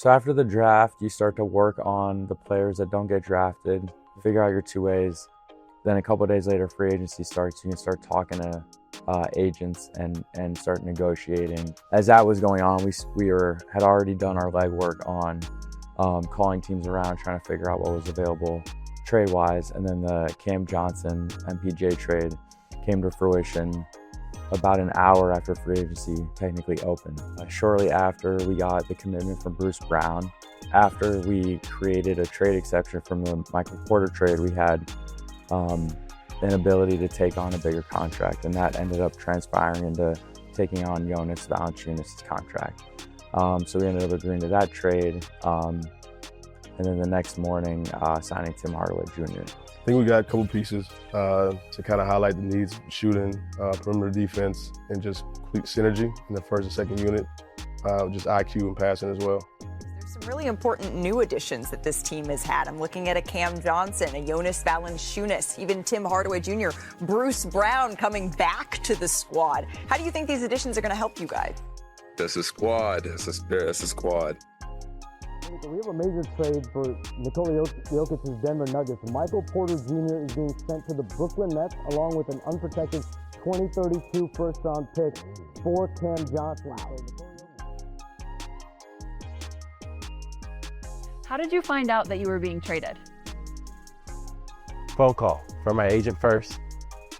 So after the draft, you start to work on the players that don't get drafted, figure out your two ways. Then a couple of days later, free agency starts. You can start talking to agents and start negotiating. As that was going on, we had already done our legwork on calling teams around, trying to figure out what was available trade-wise. And then the Cam Johnson MPJ trade came to fruition about an hour after free agency technically opened. Shortly after, we got the commitment from Bruce Brown. After we created a trade exception from the Michael Porter trade, we had an ability to take on a bigger contract, and that ended up transpiring into taking on Jonas Valančiūnas' contract. So we ended up agreeing to that trade, and then the next morning signing Tim Hardaway Jr. I think we got a couple pieces to kind of highlight the needs: shooting, perimeter defense, and just complete synergy in the first and second unit. Just IQ and passing as well. There's some really important new additions that this team has had. I'm looking at a Cam Johnson, a Jonas Valančiūnas, even Tim Hardaway Jr., Bruce Brown coming back to the squad. How do you think these additions are going to help you guys? That's a squad. That's a squad. We have a major trade for Nikola Jokic's Denver Nuggets. Michael Porter Jr. is being sent to the Brooklyn Nets along with an unprotected 2032 first-round pick for Cam Johnson. How did you find out that you were being traded? Phone call from my agent first.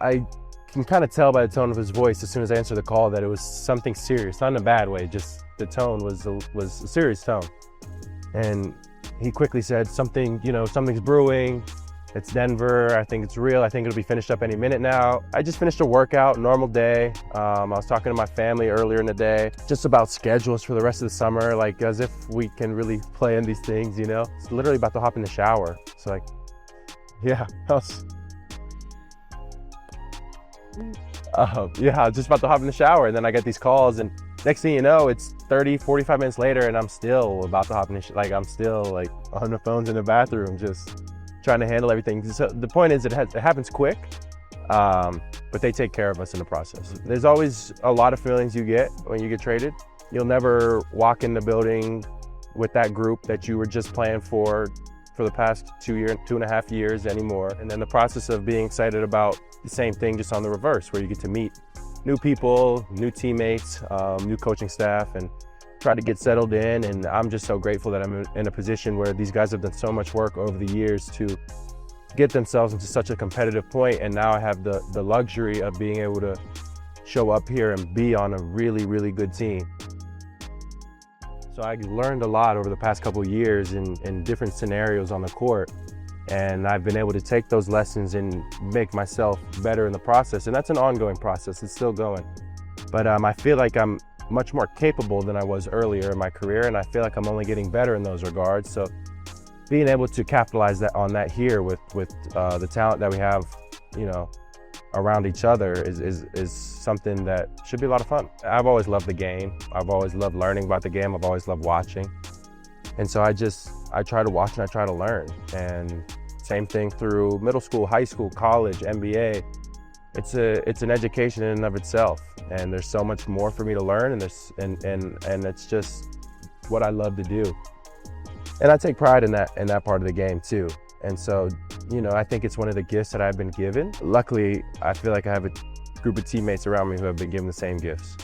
I can kind of tell by the tone of his voice as soon as I answered the call that it was something serious, not in a bad way, just the tone was a serious tone. And he quickly said, something's brewing. It's Denver. I think it's real. I think it'll be finished up any minute now. I just finished a workout, normal day. I was talking to my family earlier in the day, just about schedules for the rest of the summer, like as if we can really plan these things, It's literally about to hop in the shower. It's like, yeah, I was just about to hop in the shower. And then I get these calls, and next thing you know, it's 30, 45 minutes later, and I'm still about to hop in the I'm still on the phones in the bathroom, just trying to handle everything. So the point is, it happens quick, but they take care of us in the process. There's always a lot of feelings you get when you get traded. You'll never walk in the building with that group that you were just playing for the past 2.5 years anymore. And then the process of being excited about the same thing, just on the reverse, where you get to meet new people, new teammates, new coaching staff, and try to get settled in. And I'm just so grateful that I'm in a position where these guys have done so much work over the years to get themselves into such a competitive point. And now I have the luxury of being able to show up here and be on a really, really good team. So I learned a lot over the past couple of years in different scenarios on the court. And I've been able to take those lessons and make myself better in the process. And that's an ongoing process, it's still going. But I feel like I'm much more capable than I was earlier in my career, and I feel like I'm only getting better in those regards. So being able to capitalize on that here with the talent that we have, around each other is something that should be a lot of fun. I've always loved the game. I've always loved learning about the game. I've always loved watching. And so I try to watch and I try to learn. And same thing through middle school, high school, college, NBA. It's an education in and of itself. And there's so much more for me to learn, and it's just what I love to do. And I take pride in that part of the game too. And so, I think it's one of the gifts that I've been given. Luckily, I feel like I have a group of teammates around me who have been given the same gifts.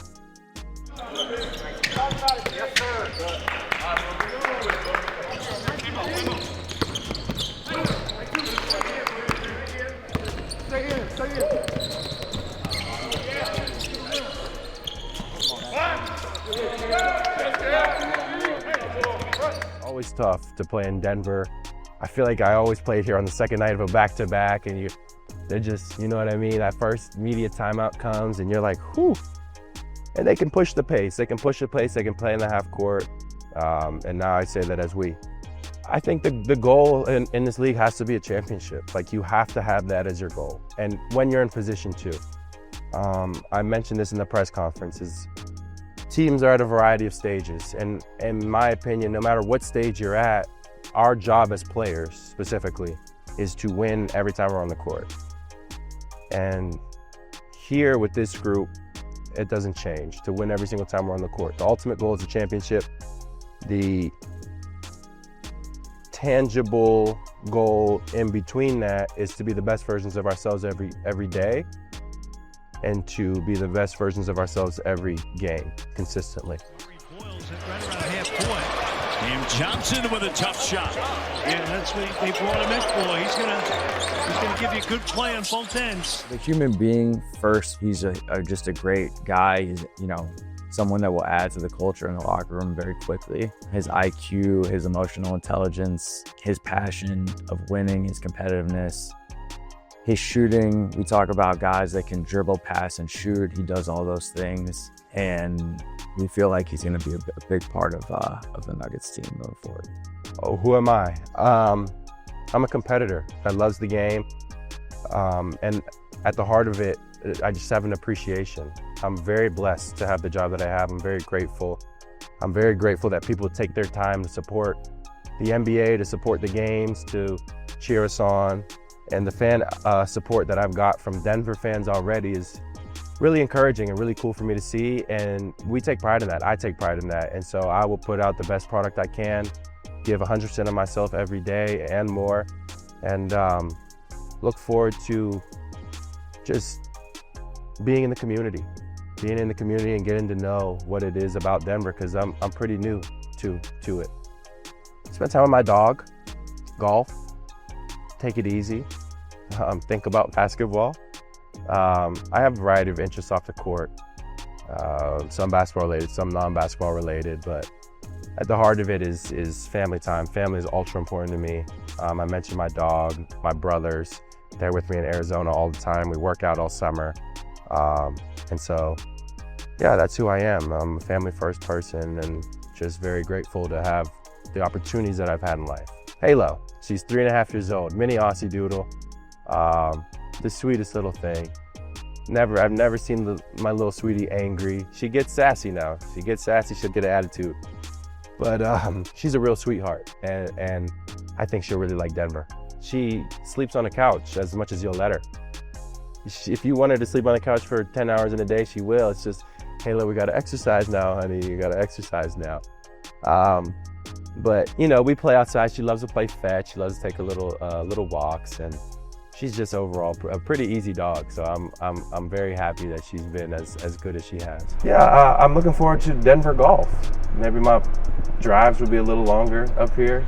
Always tough to play in Denver. I feel like I always played here on the second night of a back-to-back, and they're just, you know what I mean? That first media timeout comes, and you're like, whew. And they can push the pace. They can push the pace. They can play in the half court. And now I say that as we. I think the goal in this league has to be a championship. Like, you have to have that as your goal. And when you're in position to. I mentioned this in the press conferences. Teams are at a variety of stages. And in my opinion, no matter what stage you're at, our job as players specifically is to win every time we're on the court. And here with this group, it doesn't change, to win every single time we're on the court. The ultimate goal is a championship. The tangible goal in between that is to be the best versions of ourselves every day, and to be the best versions of ourselves every game consistently. Cam Johnson with a tough shot. Yeah, that's what they brought him in for. He's gonna give you good play on both ends. The human being first, he's just a great guy. He's, someone that will add to the culture in the locker room very quickly. His IQ, his emotional intelligence, his passion of winning, his competitiveness, his shooting. We talk about guys that can dribble, pass, and shoot. He does all those things, and we feel like he's going to be a big part of the Nuggets team moving forward. Oh, who am I? I'm a competitor that loves the game, and at the heart of it, I just have an appreciation. I'm very blessed to have the job that I have. I'm very grateful. I'm very grateful that people take their time to support the NBA, to support the games, to cheer us on. And the fan support that I've got from Denver fans already is really encouraging and really cool for me to see. And we take pride in that. I take pride in that. And so I will put out the best product I can, give 100% of myself every day and more, and look forward to just being in the community and getting to know what it is about Denver, because I'm pretty new to it. Spend time with my dog, golf, take it easy, think about basketball. I have a variety of interests off the court, some basketball related, some non-basketball related, but at the heart of it is family time. Family is ultra important to me. I mentioned my dog, my brothers. They're with me in Arizona all the time. We work out all summer. And so, yeah, that's who I am. I'm a family first person, and just very grateful to have the opportunities that I've had in life. Halo, she's 3.5 years old, mini Aussie Doodle, the sweetest little thing. I've never seen my little sweetie angry. She gets sassy now. She'll get an attitude. But she's a real sweetheart, and I think she'll really like Denver. She sleeps on the couch as much as you'll let her. If you want her to sleep on the couch for 10 hours in a day, she will. It's just, Halo, we gotta exercise now, honey. You gotta exercise now. But we play outside. She loves to play fetch. She loves to take a little walks, and she's just overall a pretty easy dog. So I'm very happy that she's been as good as she has. Yeah, I'm looking forward to Denver golf. Maybe my drives will be a little longer up here.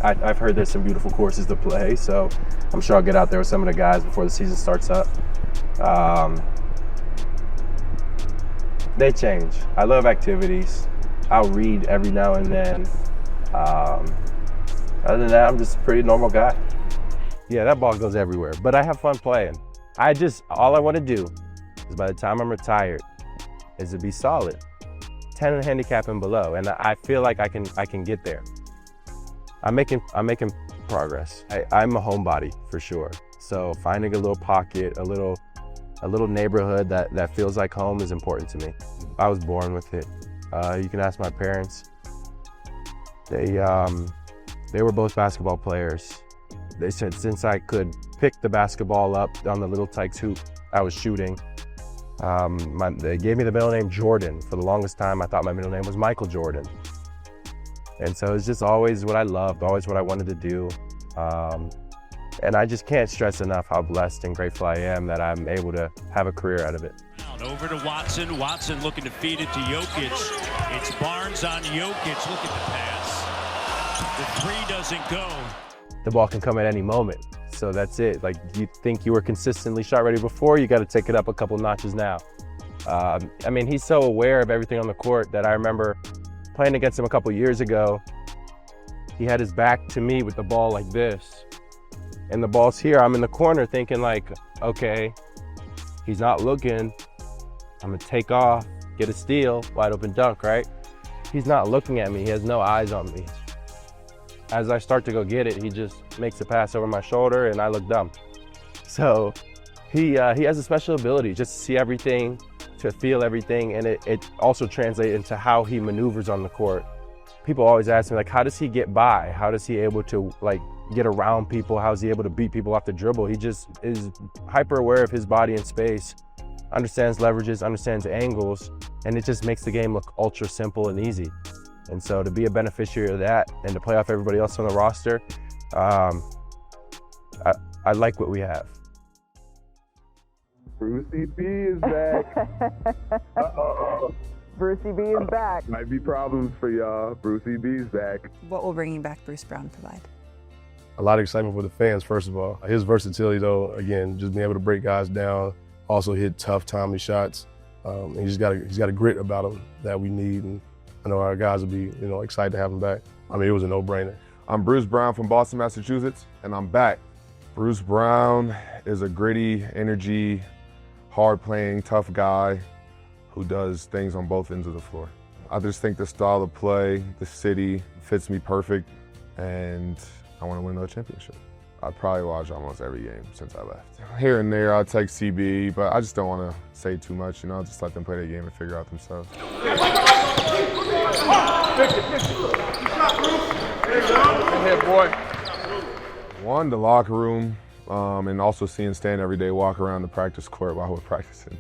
I've heard there's some beautiful courses to play, so I'm sure I'll get out there with some of the guys before the season starts up. They change. I love activities. I'll read every now and then. Other than that, I'm just a pretty normal guy. Yeah, that ball goes everywhere, but I have fun playing. All I want to do is, by the time I'm retired, is to be solid, 10 handicap and below, and I feel like I can get there. I'm making progress. I'm a homebody for sure. So finding a little pocket, a little neighborhood that feels like home is important to me. I was born with it. You can ask my parents. They were both basketball players. They said since I could pick the basketball up on the little Tykes hoop, I was shooting. They gave me the middle name Jordan. For the longest time, I thought my middle name was Michael Jordan. And so it's just always what I loved, always what I wanted to do. And I just can't stress enough how blessed and grateful I am that I'm able to have a career out of it. Over to Watson. Watson looking to feed it to Jokic. It's Barnes on Jokic. Look at the pass. The three doesn't go. The ball can come at any moment. So that's it. Like, you think you were consistently shot ready before, you got to take it up a couple notches now. He's so aware of everything on the court that I remember playing against him a couple years ago. He had his back to me with the ball like this, and the ball's here. I'm in the corner thinking like, okay, he's not looking. I'm gonna take off, get a steal, wide open dunk, right? He's not looking at me. He has no eyes on me. As I start to go get it, he just makes a pass over my shoulder, and I look dumb. So he has a special ability just to see everything, to feel everything, and it also translates into how he maneuvers on the court. People always ask me, like, how does he get by? How does he able to, like, get around people? How is he able to beat people off the dribble? He just is hyper aware of his body and space, understands leverages, understands angles, and it just makes the game look ultra simple and easy. And so to be a beneficiary of that and to play off everybody else on the roster, I like what we have. Brucey B is back. Uh-oh. Brucey B is back. Might be problems for y'all. Brucey B's back. What will bringing back Bruce Brown provide? A lot of excitement for the fans, first of all. His versatility, though, again, just being able to break guys down, also hit tough, timely shots. And he's got a grit about him that we need, and I know our guys will be, excited to have him back. I mean, it was a no-brainer. I'm Bruce Brown from Boston, Massachusetts, and I'm back. Bruce Brown is a gritty, energy, hard-playing, tough guy who does things on both ends of the floor. I just think the style of play, the city, fits me perfect, and I want to win another championship. I probably watch almost every game since I left. Here and there, I'll take CB, but I just don't want to say too much, just let them play their game and figure out themselves. One, the locker room, and also seeing Stan every day walk around the practice court while we're practicing.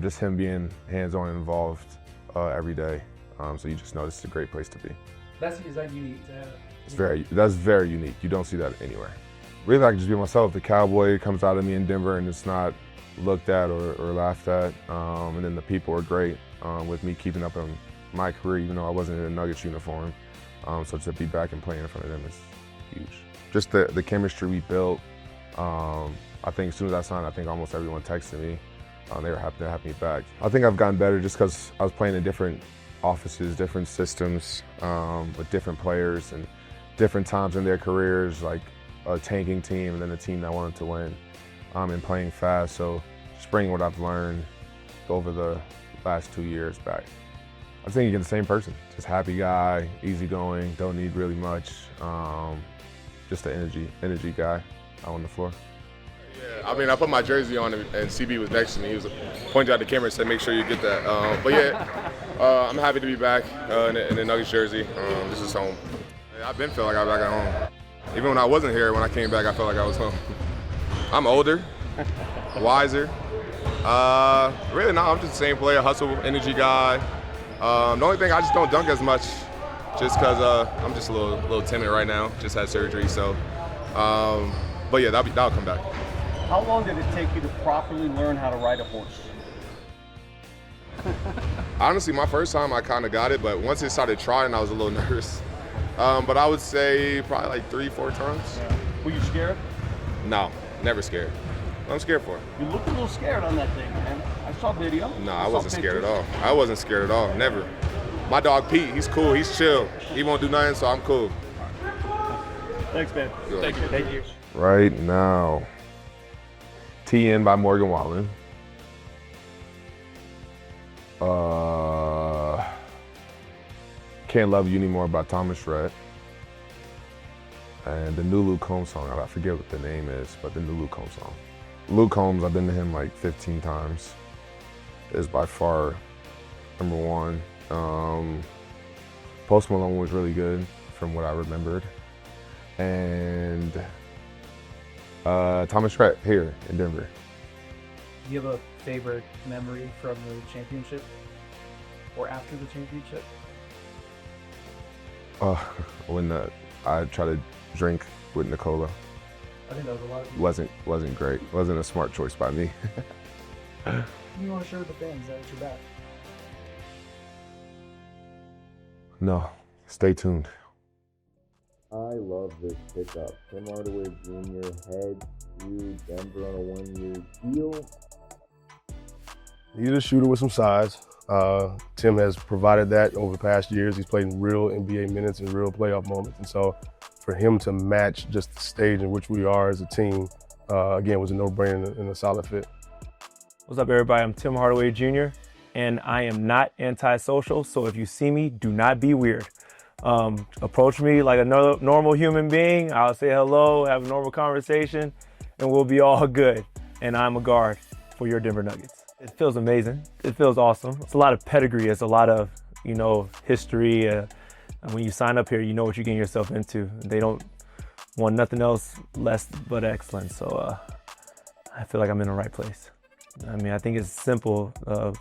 Just him being hands-on and involved every day. So you just know this is a great place to be. Is that unique to have? That's very unique. You don't see that anywhere. Really, I can just be myself. The cowboy comes out of me in Denver, and it's not looked at or laughed at. And then the people are great with me keeping up on my career, even though I wasn't in a Nuggets uniform. So to be back and playing in front of them is huge. Just the chemistry we built. I think as soon as I signed, I think almost everyone texted me. They were happy to have me back. I think I've gotten better just because I was playing in different offices, different systems, with different players and different times in their careers, like a tanking team and then a team that wanted to win, and playing fast. So just bringing what I've learned over the last 2 years back. I think you get the same person, just happy guy, easygoing, don't need really much, just an energy guy out on the floor. Yeah, I mean, I put my jersey on and CB was next to me. He was pointing out the camera and said, make sure you get that. But yeah, I'm happy to be back in the Nuggets jersey. This is home. I've been feeling like I was back at home. Even when I wasn't here, when I came back, I felt like I was home. I'm older, wiser. Really not, I'm just the same player, hustle, energy guy. The only thing, I just don't dunk as much just because I'm just a little timid right now. Just had surgery, so. But yeah, that'll come back. How long did it take you to properly learn how to ride a horse? Honestly, my first time I kind of got it, but once it started trotting, I was a little nervous. But I would say probably like 3-4 times. Yeah. Were you scared? No, never scared. What I'm scared for? You looked a little scared on that thing, man. I saw video. No, I wasn't scared at all. I wasn't scared at all, never. My dog Pete, he's cool, he's chill. He won't do nothing, so I'm cool. Thanks, man. Thank you. Thank you. Right now, TN by Morgan Wallen. Can't Love You Anymore by Thomas Rhett. And the new Luke Combs song, I forget what the name is, but the new Luke Combs song. Luke Combs, I've been to him like 15 times, is by far number one. Post Malone was really good from what I remembered. And Thomas Rhett here in Denver. Do you have a favorite memory from the championship or after the championship? When I tried to drink with Nicola. I think that was a lot of people. Wasn't great. Wasn't a smart choice by me. You want to share with the fans that you're back? No. Stay tuned. I love this pickup. Tim Hardaway Jr. head to Denver on a one-year deal. He's a shooter with some size. Tim has provided that over the past years. He's played in real NBA minutes and real playoff moments. And so for him to match just the stage in which we are as a team, again, was a no-brainer and a solid fit. What's up, everybody? I'm Tim Hardaway Jr., and I am not antisocial, so if you see me, do not be weird. Approach me like a normal human being. I'll say hello, have a normal conversation, and we'll be all good. And I'm a guard for your Denver Nuggets. It feels amazing. It feels awesome. It's a lot of pedigree. It's a lot of, history. When you sign up here, you know what you're getting yourself into. They don't want nothing else less but excellence. So I feel like I'm in the right place. I mean, I think it's simple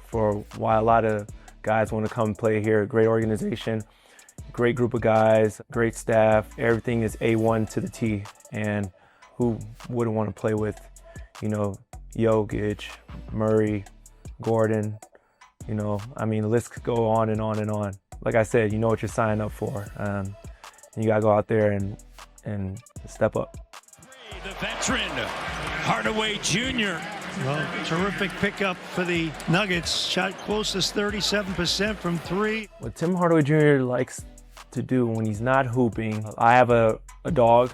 for why a lot of guys want to come play here. Great organization, great group of guys, great staff. Everything is A1 to the T. And who wouldn't want to play with, Jokic, Murray, Gordon, I mean, the list could go on and on and on. Like I said, you know what you're signing up for. And you got to go out there and step up. The veteran, Hardaway Jr. Well, terrific pickup for the Nuggets. Shot closest 37% from three. What Tim Hardaway Jr. likes to do when he's not hooping, I have a dog.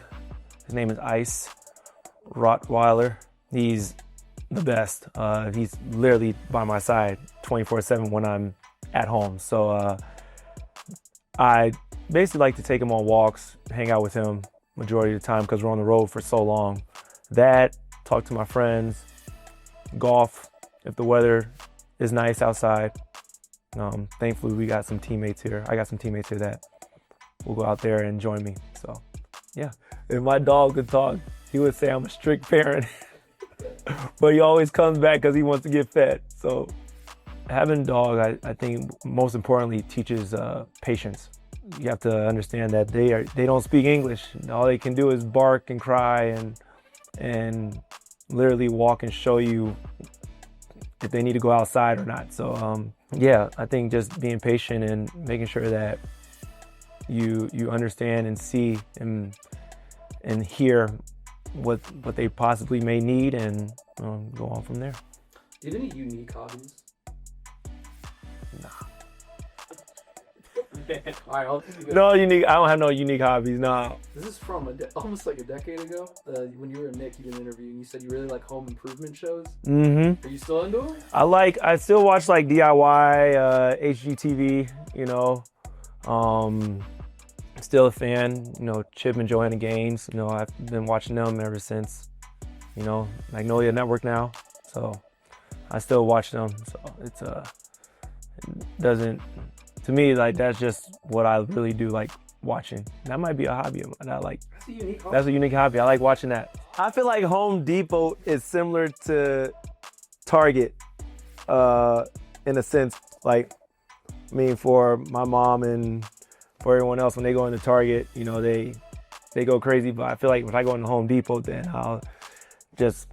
His name is Ice, Rottweiler. He's the best. He's literally by my side 24/7 when I'm at home. So I basically like to take him on walks, hang out with him majority of the time because we're on the road for so long. That, talk to my friends, golf if the weather is nice outside. Thankfully, we got some teammates here. I got some teammates here that will go out there and join me. So, yeah. If my dog could talk, he would say I'm a strict parent. But he always comes back because he wants to get fed. So having a dog, I think most importantly, teaches patience. You have to understand that they don't speak English. All they can do is bark and cry and literally walk and show you if they need to go outside or not. So yeah, I think just being patient and making sure that you understand and see and hear what they possibly may need and go on from there. Do you have any unique hobbies? Nah. All right, no unique. I don't have no unique hobbies. No. This is from almost like a decade ago. When you were in Nick, you did an interview and you said you really like home improvement shows. Mm-hmm. Are you still into them? I still watch like DIY, HGTV. Still a fan. Chip and Joanna Gaines. I've been watching them ever since. Magnolia Network now. So I still watch them. So it doesn't. To me, like, that's just what I really do, like watching. That might be a hobby of mine. That's a unique hobby. I like watching that. I feel like Home Depot is similar to Target in a sense. Like, I mean, for my mom and for everyone else, when they go into Target, they go crazy. But I feel like when I go into Home Depot, then I'll just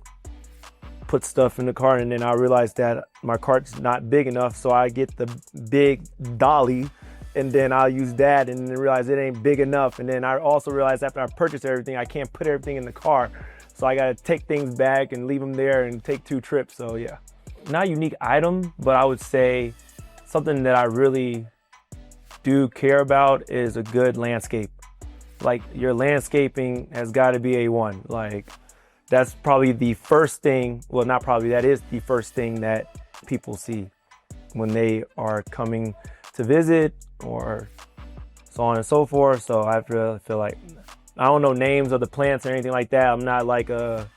put stuff in the cart, and then I realize that my cart's not big enough, so I get the big dolly, and then I'll use that, and then realize it ain't big enough. And then I also realize after I purchase everything, I can't put everything in the car, so I gotta take things back and leave them there and take 2 trips. So yeah, not a unique item, but I would say something that I really do care about is a good landscape. Like, your landscaping has got to be A1. Like, that's probably the first thing, well, not probably, that is the first thing that people see when they are coming to visit or so on and so forth. So I feel like, I don't know names of the plants or anything like that. I'm not like a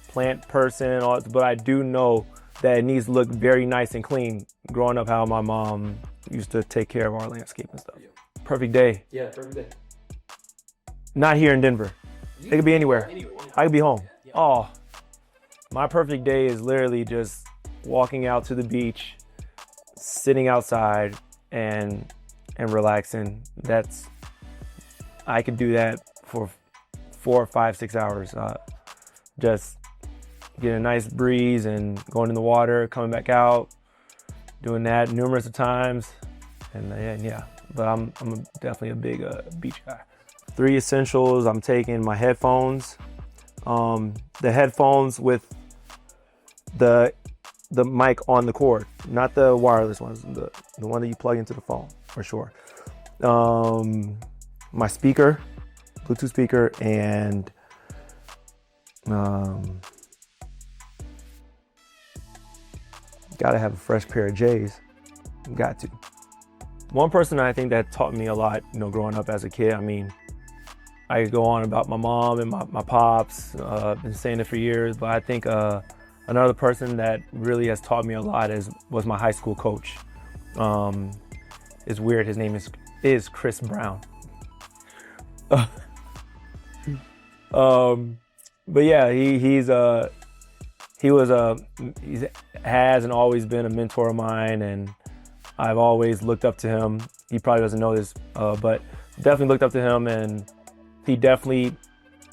plant person, but I do know that it needs to look very nice and clean. Growing up, how my mom used to take care of our landscape and stuff. Perfect day. Yeah, perfect day. Not here in Denver. It could be anywhere. I could be home. Oh, my perfect day is literally just walking out to the beach, sitting outside and relaxing. I could do that for 4, 5, 6 hours. Just getting a nice breeze and going in the water, coming back out, doing that numerous of times. And yeah, but I'm definitely a big beach guy. 3 essentials. I'm taking my headphones. The headphones with the mic on the cord, not the wireless ones, the one that you plug into the phone, for sure. My speaker, Bluetooth speaker, and gotta have a fresh pair of J's. Got to. One person I think that taught me a lot, growing up as a kid. I mean, I could go on about my mom and my pops. I've been saying it for years, but I think another person that really has taught me a lot was my high school coach. It's weird. His name is Chris Brown. But yeah, he has and always been a mentor of mine, and I've always looked up to him. He probably doesn't know this, but definitely looked up to him, and he definitely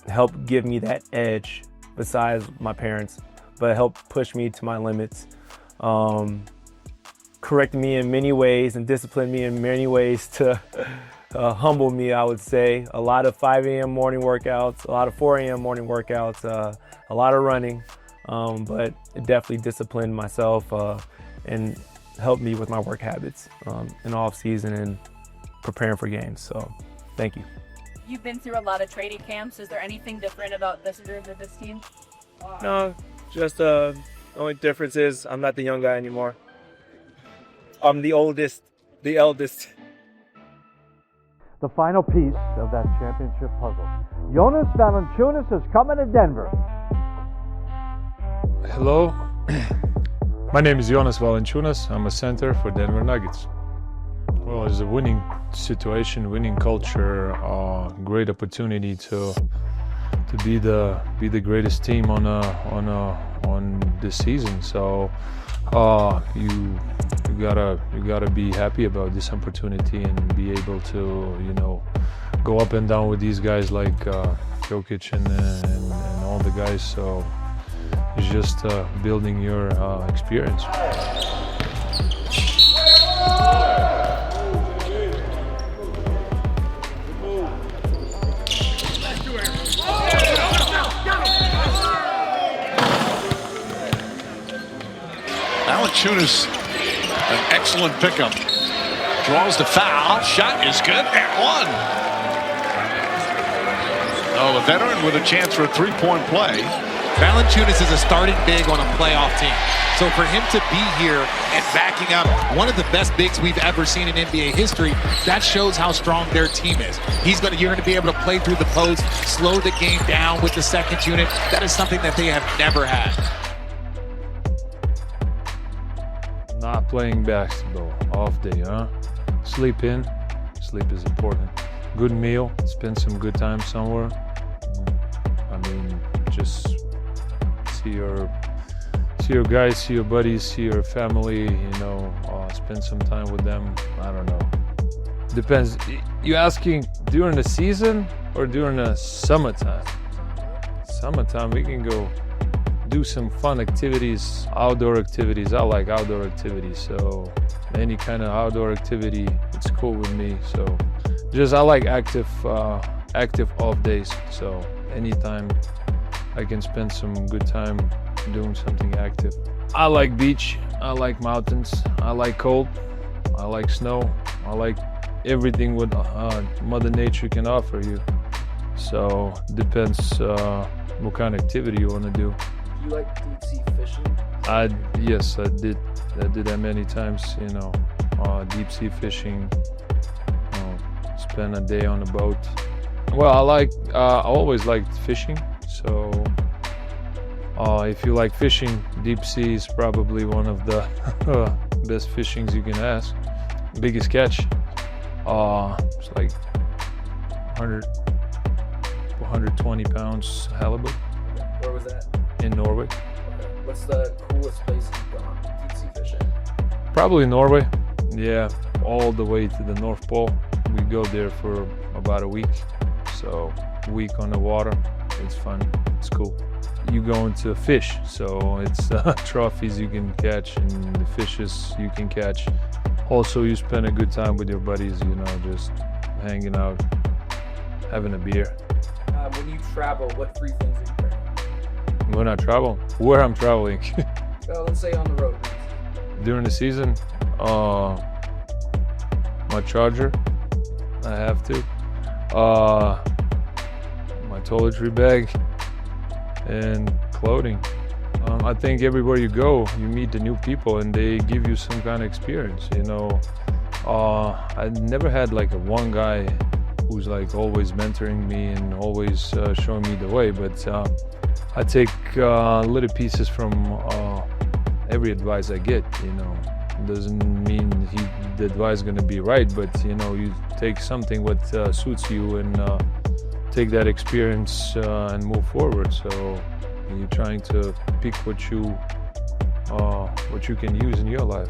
helped give me that edge besides my parents, but helped push me to my limits. Corrected me in many ways and disciplined me in many ways to humble me, I would say. A lot of 5 a.m. morning workouts, a lot of 4 a.m. morning workouts, a lot of running, but it definitely disciplined myself and helped me with my work habits in off season and preparing for games. So thank you. You've been through a lot of training camps. Is there anything different about this group of this team? No, just the only difference is I'm not the young guy anymore. I'm the oldest, the eldest. The final piece of that championship puzzle. Jonas Valančiūnas is coming to Denver. Hello, my name is Jonas Valančiūnas. I'm a center for Denver Nuggets. Well, it's a winning situation, winning culture, great opportunity to be the greatest team on this season. So you gotta be happy about this opportunity and be able to go up and down with these guys like Jokic and all the guys. So it's just building your experience. Valančiūnas, an excellent pickup. Draws the foul. Shot is good and one. Oh, a veteran with a chance for a three-point play. Valančiūnas is a starting big on a playoff team. So for him to be here and backing up one of the best bigs we've ever seen in NBA history, that shows how strong their team is. You're going to be able to play through the post, slow the game down with the second unit. That is something that they have never had. Not playing basketball, off day, huh? Sleep in, sleep is important. Good meal, spend some good time somewhere. I mean, just see your guys, see your buddies, see your family, spend some time with them. I don't know. Depends. You asking during the season or during the summertime? Summertime, we can go do some fun activities, outdoor activities. I like outdoor activities, so any kind of outdoor activity, it's cool with me. So I like active off days. So anytime I can spend some good time doing something active. I like beach, I like mountains, I like cold, I like snow, I like everything what Mother Nature can offer you. So depends what kind of activity you want to do. Do you like deep sea fishing? Yes, I did that many times. Deep sea fishing. Spend a day on a boat. Well, I always liked fishing. So if you like fishing, deep sea is probably one of the best fishings you can ask. Biggest catch, it's like 120 pounds halibut. Where was that? In Norway. Okay. What's the coolest place you've gone deep sea fishing? Probably Norway. Yeah, all the way to the North Pole. We go there for about a week. So a week on the water. It's fun. It's cool. You go into fish, so it's trophies you can catch and the fishes you can catch. Also, you spend a good time with your buddies, just hanging out, having a beer. When you travel, what free things are you bringing? When I travel, where I'm traveling. Well, let's say on the road. During the season, my charger, I have to. My toiletry bag and clothing. I think everywhere you go, you meet the new people and they give you some kind of experience, I never had like a one guy who's like always mentoring me and always showing me the way, but I take little pieces from every advice I get, Doesn't mean the advice is gonna be right, but you take something what suits you and take that experience and move forward. So you're trying to pick what you can use in your life.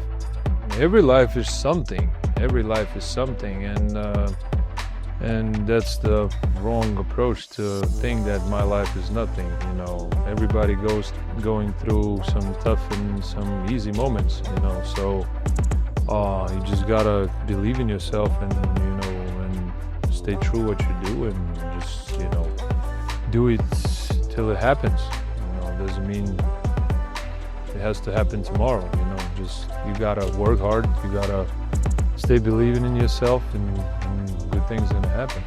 Every life is something. And And that's the wrong approach to think that my life is nothing. You know, everybody going through some tough and some easy moments, you know, so you just gotta believe in yourself and, you know, and stay true what you do and just, you know, do it till it happens. You know, doesn't mean it has to happen tomorrow, you know, just you gotta work hard, you gotta stay believing in yourself and good things gonna happen.